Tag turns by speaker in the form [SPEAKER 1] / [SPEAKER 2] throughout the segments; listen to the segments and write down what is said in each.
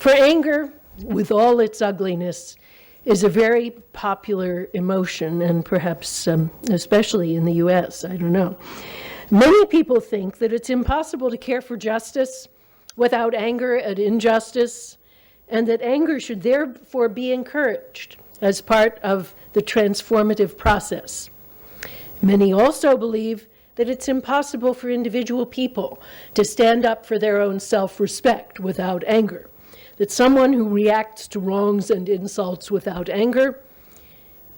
[SPEAKER 1] For anger, with all its ugliness, is a very popular emotion, and perhaps especially in the US, I don't know. Many people think that it's impossible to care for justice without anger at injustice, and that anger should therefore be encouraged as part of the transformative process. Many also believe that it's impossible for individual people to stand up for their own self-respect without anger, that someone who reacts to wrongs and insults without anger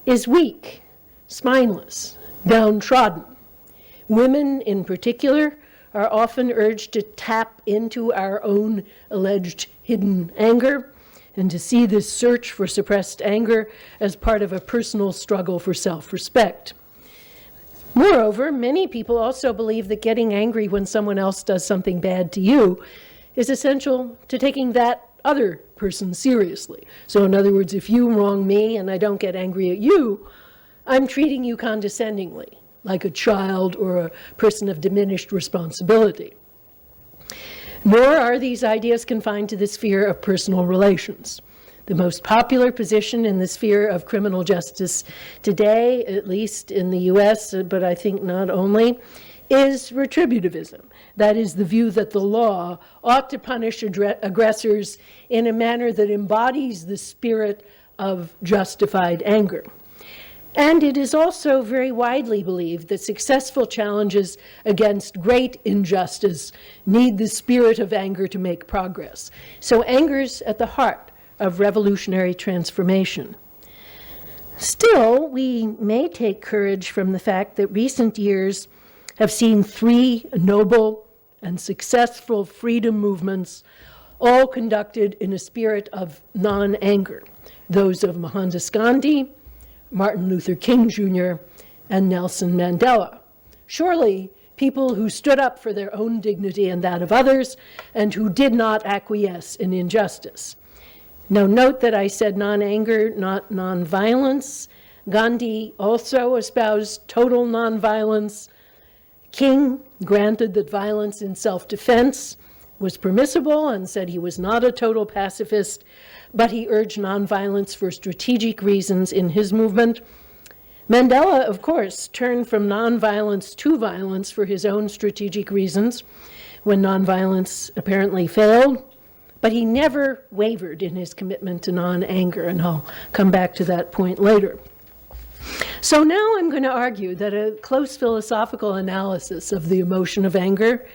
[SPEAKER 1] is weak, spineless, downtrodden. Women in particular are often urged to tap into our own alleged hidden anger and to see this search for suppressed anger as part of a personal struggle for self-respect. Moreover, many people also believe that getting angry when someone else does something bad to you is essential to taking that other person seriously. So in other words, if you wrong me and I don't get angry at you, I'm treating you condescendingly, like a child or a person of diminished responsibility. Nor are these ideas confined to the sphere of personal relations. The most popular position in the sphere of criminal justice today, at least in the US, but I think not only, is retributivism. That is the view that the law ought to punish aggressors in a manner that embodies the spirit of justified anger. And it is also very widely believed that successful challenges against great injustice need the spirit of anger to make progress. So anger's at the heart of revolutionary transformation. Still, we may take courage from the fact that recent years have seen 3 noble and successful freedom movements, all conducted in a spirit of non-anger, those of Mohandas Gandhi, Martin Luther King Jr., and Nelson Mandela. Surely, people who stood up for their own dignity and that of others, and who did not acquiesce in injustice. Now, note that I said non-anger, not non-violence. Gandhi also espoused total non-violence. King granted that violence in self-defense was permissible and said he was not a total pacifist, but he urged non-violence for strategic reasons in his movement. Mandela, of course, turned from non-violence to violence for his own strategic reasons when non-violence apparently failed. But he never wavered in his commitment to non-anger, and I'll come back to that point later. So now I'm going to argue that a close philosophical analysis of the emotion of anger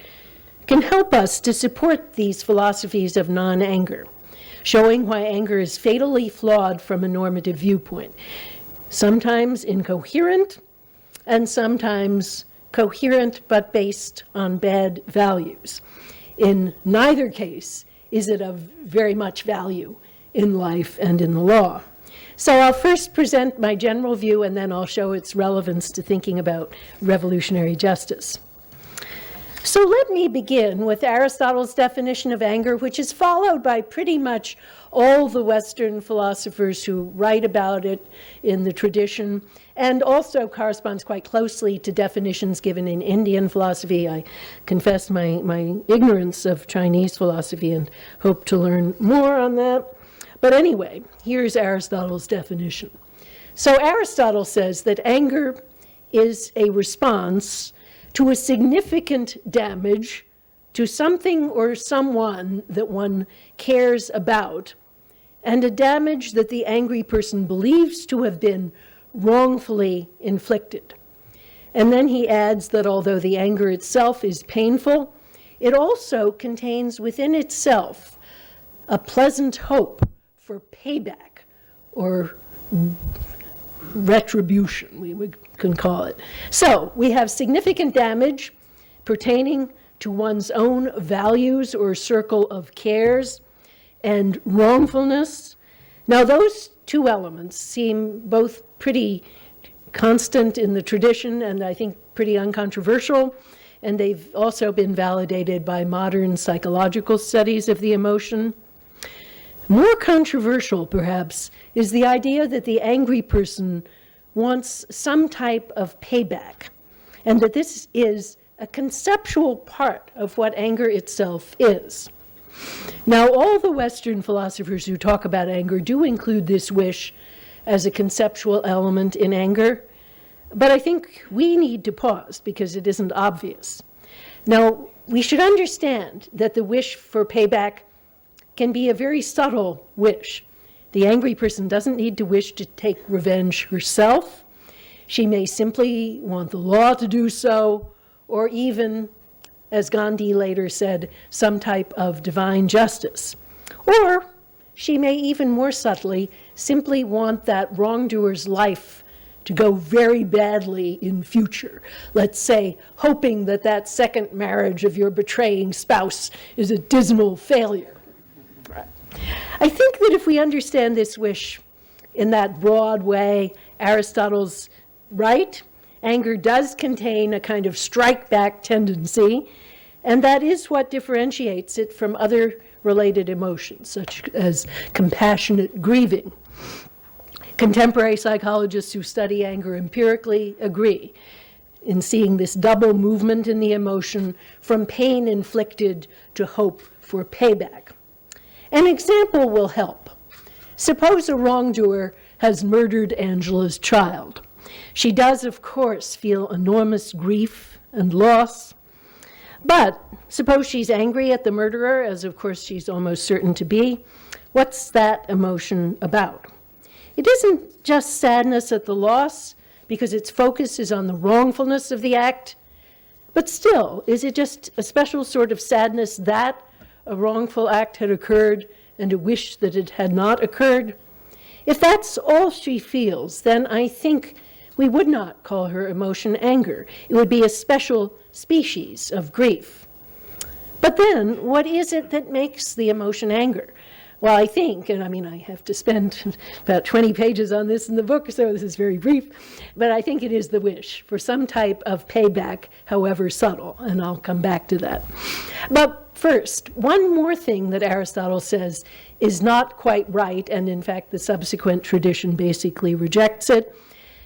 [SPEAKER 1] can help us to support these philosophies of non-anger, showing why anger is fatally flawed from a normative viewpoint, sometimes incoherent, and sometimes coherent but based on bad values. In neither case is it of very much value in life and in the law. So I'll first present my general view, and then I'll show its relevance to thinking about revolutionary justice. So let me begin with Aristotle's definition of anger, which is followed by pretty much all the Western philosophers who write about it in the tradition, and also corresponds quite closely to definitions given in Indian philosophy. I confess my ignorance of Chinese philosophy and hope to learn more on that. But anyway, here's Aristotle's definition. So Aristotle says that anger is a response to a significant damage to something or someone that one cares about, and a damage that the angry person believes to have been wrongfully inflicted. And then he adds that although the anger itself is painful, it also contains within itself a pleasant hope for payback or retribution, we can call it. So we have significant damage pertaining to one's own values or circle of cares, and wrongfulness. Now those 2 elements seem both pretty constant in the tradition and I think pretty uncontroversial, and they've also been validated by modern psychological studies of the emotion. More controversial, perhaps, is the idea that the angry person wants some type of payback, and that this is a conceptual part of what anger itself is. Now, all the Western philosophers who talk about anger do include this wish as a conceptual element in anger, but I think we need to pause because it isn't obvious. Now, we should understand that the wish for payback can be a very subtle wish. The angry person doesn't need to wish to take revenge herself. She may simply want the law to do so, or even, as Gandhi later said, some type of divine justice. Or she may even more subtly simply want that wrongdoer's life to go very badly in future. Let's say, hoping that that second marriage of your betraying spouse is a dismal failure. I think that if we understand this wish in that broad way, Aristotle's right. Anger does contain a kind of strike-back tendency, and that is what differentiates it from other related emotions, such as compassionate grieving. Contemporary psychologists who study anger empirically agree in seeing this double movement in the emotion from pain inflicted to hope for payback. An example will help. Suppose a wrongdoer has murdered Angela's child. She does, of course, feel enormous grief and loss. But suppose she's angry at the murderer, as of course she's almost certain to be. What's that emotion about? It isn't just sadness at the loss, because its focus is on the wrongfulness of the act. But still, is it just a special sort of sadness that a wrongful act had occurred and a wish that it had not occurred? If that's all she feels, then I think we would not call her emotion anger. It would be a special species of grief. But then, what is it that makes the emotion anger? Well, I think, and I have to spend about 20 pages on this in the book, so this is very brief, but I think it is the wish for some type of payback, however subtle, and I'll come back to that. But first, one more thing that Aristotle says is not quite right, and in fact the subsequent tradition basically rejects it.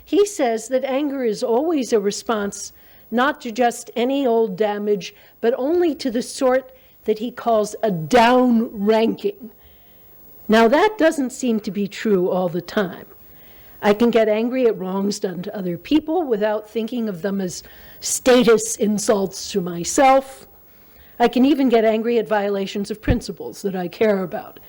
[SPEAKER 1] He says that anger is always a response not to just any old damage, but only to the sort that he calls a down-ranking. Now, that doesn't seem to be true all the time. I can get angry at wrongs done to other people without thinking of them as status insults to myself. I can even get angry at violations of principles that I care about.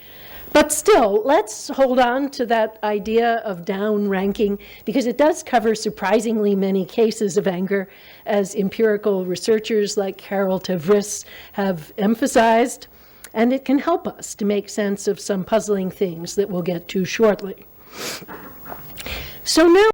[SPEAKER 1] But still, let's hold on to that idea of down-ranking, because it does cover surprisingly many cases of anger, as empirical researchers like Carol Tavris have emphasized. And it can help us to make sense of some puzzling things that we'll get to shortly. So now